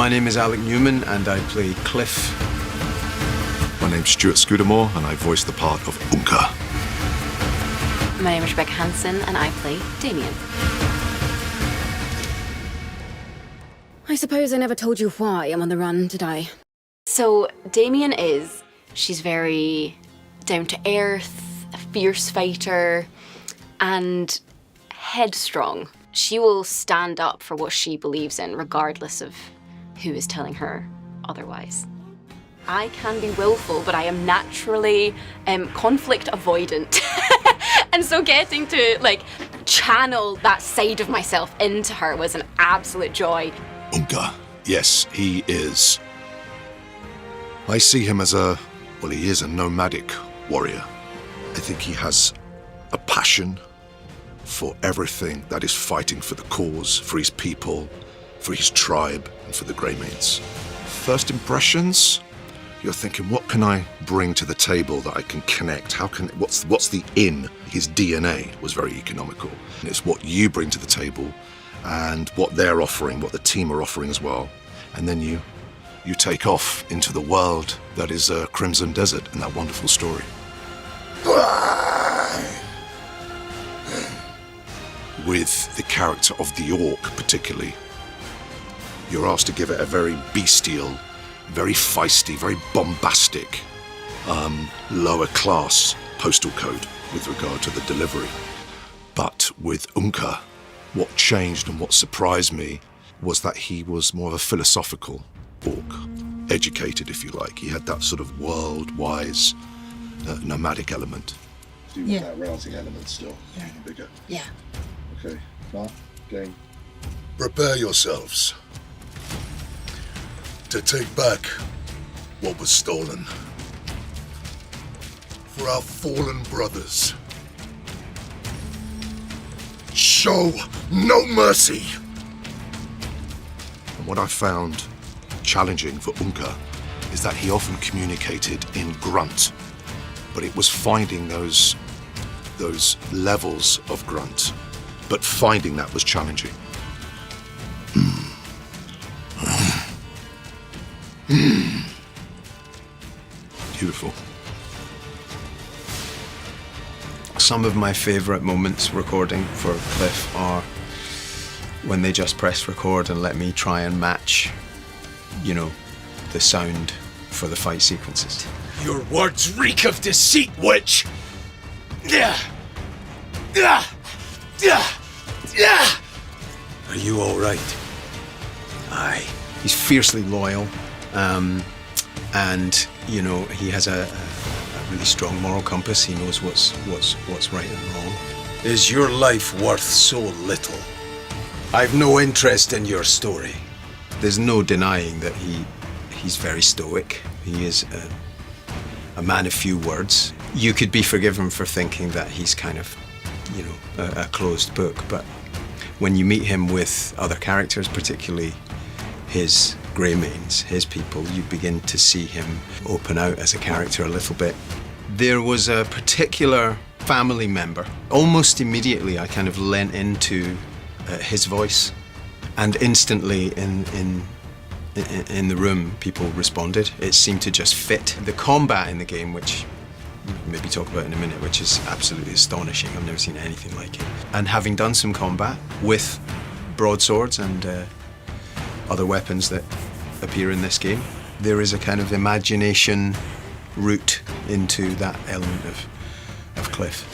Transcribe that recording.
My name is Alec Newman and I play Kliff. My name's Stuart Scudamore and I voice the part of Oongka. My name is Rebecca Hansen and I play Damiane. I suppose I never told you why I'm on the run, did I? So Damiane she's very down to earth, a fierce fighter, and headstrong. She will stand up for what she believes in, regardless of who is telling her otherwise. I can be willful, but I am naturally conflict avoidant. And so getting to channel that side of myself into her was an absolute joy. Oongka, yes, he is. I see him as he is a nomadic warrior. I think he has a passion for everything that is fighting for the cause, for his people, for his tribe, and for the Greymaids. First impressions, you're thinking, what can I bring to the table that I can connect? What's the in? His DNA was very economical. And it's what you bring to the table and what they're offering, what the team are offering as well. And then you take off into the world that is Crimson Desert and that wonderful story. With the character of the Orc particularly, you're asked to give it a very bestial, very feisty, very bombastic, lower class postal code with regard to the delivery. But with Oongka, what changed and what surprised me was that he was more of a philosophical orc, educated, if you like. He had that sort of world-wise, nomadic element. Do you want that rousing element still? Yeah. Bigger? Yeah. Okay, Mark, game. Prepare yourselves to take back what was stolen. For our fallen brothers. Show no mercy! And what I found challenging for Oongka is that he often communicated in grunt, but it was finding those levels of grunt, but finding that was challenging. Beautiful. Some of my favourite moments recording for Kliff are when they just press record and let me try and match, the sound for the fight sequences. Your words reek of deceit, witch! Are you all right? Aye. He's fiercely loyal, and he has a really strong moral compass. He knows what's right and wrong. Is your life worth so little? I've no interest in your story. There's no denying that he's very stoic. He is a man of few words. You could be forgiven for thinking that he's kind of, a closed book, but when you meet him with other characters, particularly his Greymaids, his people, you begin to see him open out as a character a little bit. There was a particular family member. Almost immediately, I kind of lent into his voice, and instantly in the room, people responded. It seemed to just fit. The combat in the game, which we'll maybe talk about in a minute, which is absolutely astonishing. I've never seen anything like it. And having done some combat with broadswords and other weapons that appear in this game, there is a kind of imagination route into that element of Kliff.